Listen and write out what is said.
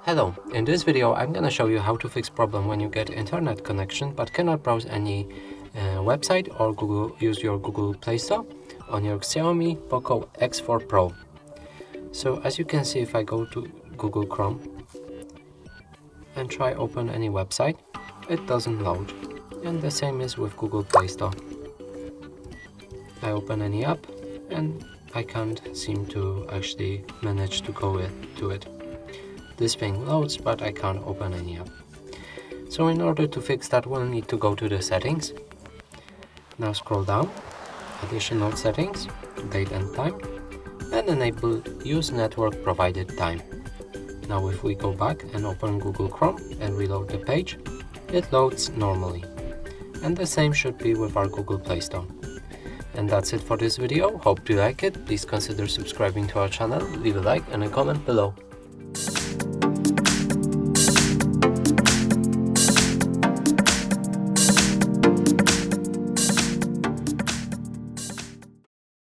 Hello, in this video I'm gonna show you how to fix problem when you get internet connection but cannot browse any website or use your Google Play Store on your Xiaomi Poco X4 Pro. So as you can see, if I go to Google Chrome and try open any website, it doesn't load. And the same is with Google Play Store. I open any app and I can't seem to actually manage to go to it. This thing loads, but I can't open any app. So in order to fix that, we'll need to go to the settings. Now scroll down, additional settings, date and time, and enable use network provided time. Now if we go back and open Google Chrome and reload the page, it loads normally. And the same should be with our Google Play Store. And that's it for this video. Hope you like it. Please consider subscribing to our channel, leave a like and a comment below.